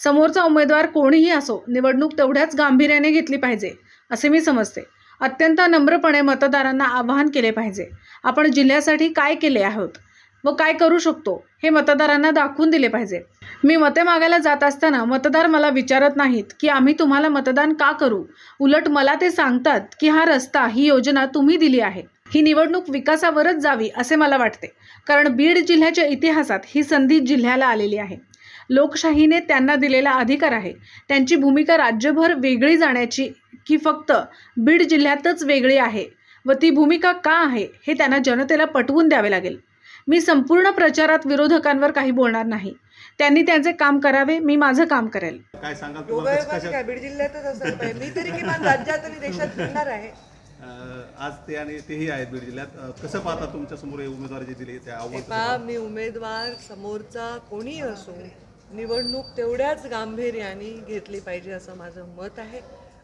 समोरचा उमेदवार कोणीही असो, निवडणूक तेवढ्याच गांभीर्याने घेतली पाहिजे असे मी समजते. अत्यंत नम्रपणे मतदारांना आवाहन केले पाहिजे. आपण जिल्ह्यासाठी काय केले आहोत व काय करू शकतो हे मतदारांना दाखवून दिले पाहिजे. मी मते मागायला जात असताना मतदार मला विचारत नाहीत की आम्ही तुम्हाला मतदान का करू. उलट मला ते सांगतात की हा रस्ता, ही योजना तुम्ही दिली आहे. ही निवडणूक विकासावरच जावी असे मला वाटते. कारण बीड जिल्ह्याच्या इतिहासात ही संधी जिल्ह्याला आलेली आहे. लोकशाहीने त्यांना दिलेला अधिकार आहे. त्यांची भूमिका राज्यभर वेगळी जाण्याची की फक्त बीड जिल्ह्यातच वेगळी आहे व ती भूमिका का आहे हे त्यांना जनतेला पटवून द्यावे लागेल. मी संपूर्ण प्रचारात विरोधकांवर काही बोलणार नाही. त्यांनी त्यांचे काम करावे, मी माझं काम करेल. काय सांगाल बीड जिल्ह्यातच असेल पाहिजे. मी तरी किमान राज्यात आणि देशात फिरणार आहे. आज ते आणि तेही आहेत बीड जिल्ह्यात. कसं पाहता तुमच्या समोर उमेदवार जे दिले त्या आव्हान? मी उमेदवार समोरचा कोणी असो, निवडणूक तेवढ्याच गांभीर्याने घेतली पाहिजे असं माझं मत आहे.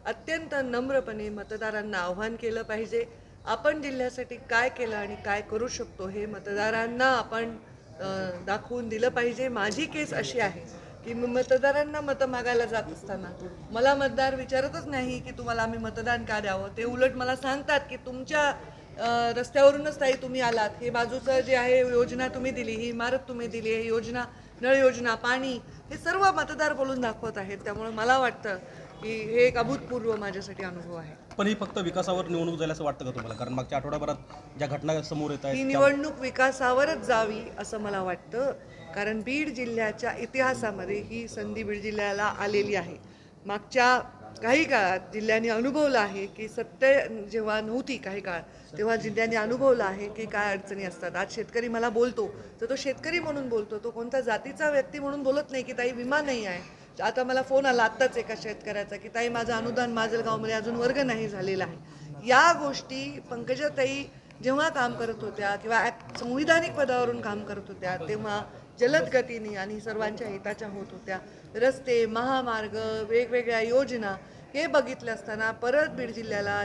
अत्यंत नम्रपणे मतदारांना आव्हान केलं पाहिजे. आपण जिल्ह्यासाठी काय केलं आणि काय करू शकतो हे मतदारांना आपण दाखवून दिलं पाहिजे. माझी केस अशी आहे की मतदारांना मतं मागायला जात असताना मला मतदार विचारतच नाही की तुम्हाला आम्ही मतदान का द्यावं. ते उलट मला सांगतात की तुमच्या रस्त्यावरूनच ताई तुम्ही आलात, हे बाजूचं जे आहे योजना तुम्ही दिली, ही इमारत तुम्ही दिली, ही योजना, नळ योजना, पाणी, हे सर्व मतदार बोलून दाखवत आहेत. त्यामुळे मला वाटतं की हे एक अभूतपूर्व माझ्यासाठी अनुभव आहे. पण ही फक्त विकासावर निवडणूक जाईल असं वाटतं का तुम्हाला? कारण मागच्या आठवड्याभरात ज्या घटना समोर येत आहेत, ही निवडणूक विकासावरच जावी असं मला वाटतं. कारण बीड जिल्ह्याच्या इतिहासामध्ये ही संधी बीड जिल्ह्याला आलेली आहे. मागच्या काही काळात जिल्ह्याने अनुभवलं आहे की सत्य जेव्हा नव्हती काही काळ, तेव्हा जिल्ह्याने अनुभवलं आहे की काय अडचणी असतात. आज शेतकरी मला बोलतो तर तो शेतकरी म्हणून बोलतो, तो कोणत्या जातीचा व्यक्ती म्हणून बोलत नाही की ताई विमा नाही आहे. आता मला फोन आला आत्ताच एका शेतकऱ्याचा की ताई माझं अनुदान माजलगावमध्ये अजून वर्ग नाही झालेला आहे. या गोष्टी पंकजाताई जेव्हा काम करत होत्या किंवा संविधानिक पदावरून काम करत होत्या तेव्हा जलद गतीने आणि सर्वांच्या हिताच्या होत होत्या. रस्ते, महामार्ग, वेगवेगळ्या योजना हे बघितले असताना परत बीड जिल्ह्याला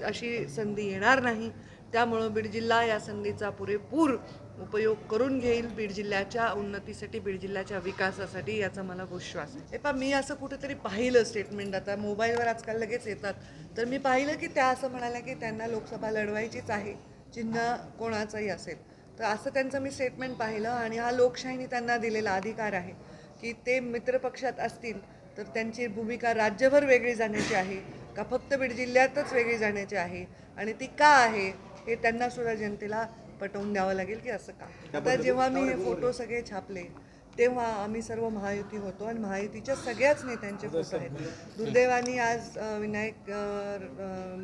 अशी संधी येणार नाही. त्यामुळं बीड जिल्हा या संधीचा पुरेपूर उपयोग करून घेईल. बीड जिल्ह्याच्या उन्नतीसाठी, बीड जिल्ह्याच्या विकासासाठी याचा मला विश्वास आहे. पण मी असं कुठेतरी पाहिलं स्टेटमेंट, आता मोबाईलवर आजकाल लगेच येतात, तर मी पाहिलं की त्या असं म्हणाल्या की त्यांना लोकसभा लढवायचीच आहे, चिन्ह कोणाचंही असेल. तर असं त्यांचं मी स्टेटमेंट पाहिलं आणि हा लोकशाहीने त्यांना दिलेला अधिकार आहे की ते मित्रपक्षात असतील तर त्यांची भूमिका राज्यभर वेगळी जाण्याची आहे का फक्त बीड जिल्ह्यातच वेगळी जाण्याची आहे आणि ती का आहे हे त्यांना सुद्धा जनतेला पटवून द्यावं लागेल की असं का. आता जेव्हा मी हे फोटो सगळे छापले तेव्हा आम्ही सर्व महायुती होतो आणि महायुतीच्या सगळ्याच नेत्यांचे फोटो आहेत. दुर्दैवाने आज विनायक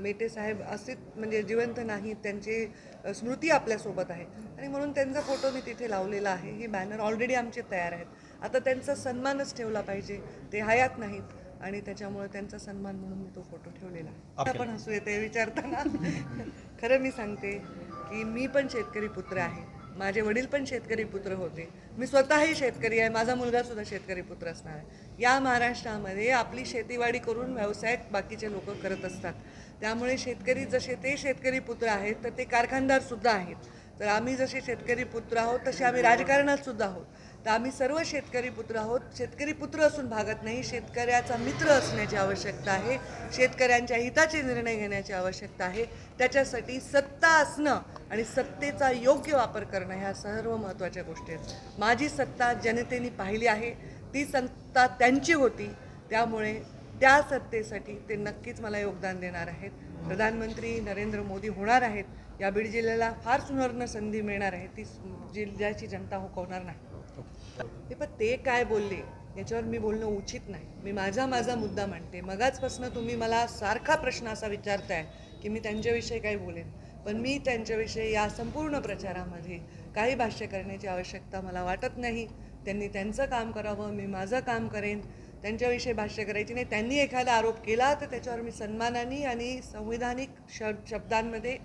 मेटे साहेब असे म्हणजे जिवंत नाहीत, त्यांची स्मृती आपल्यासोबत आहे आणि म्हणून त्यांचा फोटो मी तिथे लावलेला आहे. ही बॅनर ऑलरेडी आमचे तयार आहेत. आता त्यांचा सन्मानच ठेवला पाहिजे, ते हयात नाहीत आणि त्याच्यामुळे त्यांचा सन्मान म्हणून मी तो फोटो ठेवलेला आहे. आपण हसू येते विचारताना. खरं मी सांगते की मी पण शेतकरी पुत्र आहे, माझे वडील पण शेतकरी पुत्र होते, मी स्वतःही शेतकरी आहे, माझा मुलगा सुद्धा शेतकरी पुत्र असणार आहे. या महाराष्ट्रामध्ये आपली शेतीवाडी करून व्यवसाय बाकीचे लोक करत असतात. त्यामुळे शेतकरी जसे ते शेतकरी पुत्र आहेत तर ते कारखानदार सुद्धा आहेत. तर आम्ही जसे शेतकरी पुत्र आहोत तसे आम्ही राजकारणात सुद्धा आहोत. तर आम्ही सर्व शेतकरी पुत्र आहोत. शेतकरी पुत्र असून भागत नाही, शेतकऱ्याचा मित्र असण्याची आवश्यकता आहे, शेतकऱ्यांच्या हिताचे निर्णय घेण्याची आवश्यकता आहे. त्याच्यासाठी सत्ता असणं आणि सत्तेचा योग्य वापर करणं ह्या सर्व महत्त्वाच्या गोष्टी आहेत. माझी सत्ता जनतेने पाहिली आहे, ती सत्ता त्यांची होती, त्यामुळे त्या सत्तेसाठी ते नक्कीच मला योगदान देणार आहेत. प्रधानमंत्री नरेंद्र मोदी होणार आहेत. या बीड जिल्ह्याला फार सुवर्ण संधी मिळणार आहे, ती जिल्ह्याची जनता हुकवणार नाही. पण ते काय बोलले याच्यावर मी बोलणं उचित नाही. मी माझा मुद्दा मांडते. मगाचपासून तुम्ही मला सारखा प्रश्न असा विचारताय की मी त्यांच्याविषयी काय बोलेन, पण मी त्यांच्याविषयी या संपूर्ण प्रचारामध्ये काही भाष्य करण्याची आवश्यकता मला वाटत नाही. त्यांनी त्यांचं काम करावं, मी माझं काम करेन, त्यांच्याविषयी भाष्य करायची नाही. त्यांनी एखादा आरोप केला तर त्याच्यावर मी सन्मानाने आणि संविधानिक शब्दांमध्ये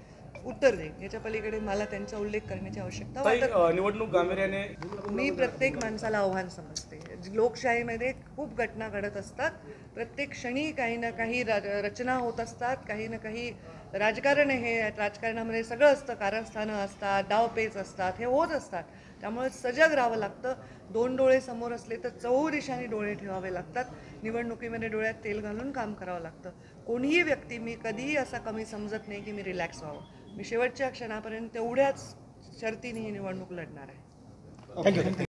उत्तर देईन. याच्या पलीकडे मला त्यांचा उल्लेख करण्याची आवश्यकता वाटत. निवडणूक गांभीर्याने मी प्रत्येक माणसाला आव्हान समजते. लोकशाहीमध्ये खूप घटना घडत असतात, प्रत्येक क्षणी काही ना काही रचना होत असतात, काही ना काही राजकारण हे राजकारणामध्ये सगळं असतं, कारस्थानं असतात, डावपेच असतात, हे होत असतात. त्यामुळे सजग राहावं लागतं. 2 डोळे समोर असले तर 4 दिशांनी डोळे ठेवावे लागतात. निवडणुकीमध्ये डोळ्यात तेल घालून काम करावं लागतं. कोणीही व्यक्ती मी कधीही असा कमी समजत नाही की मी रिलॅक्स व्हावं. मी शेवटच्या क्षणापर्यंत तेवढ्याच शर्तीने ही निवडणूक लढणार आहे. थँक्यू.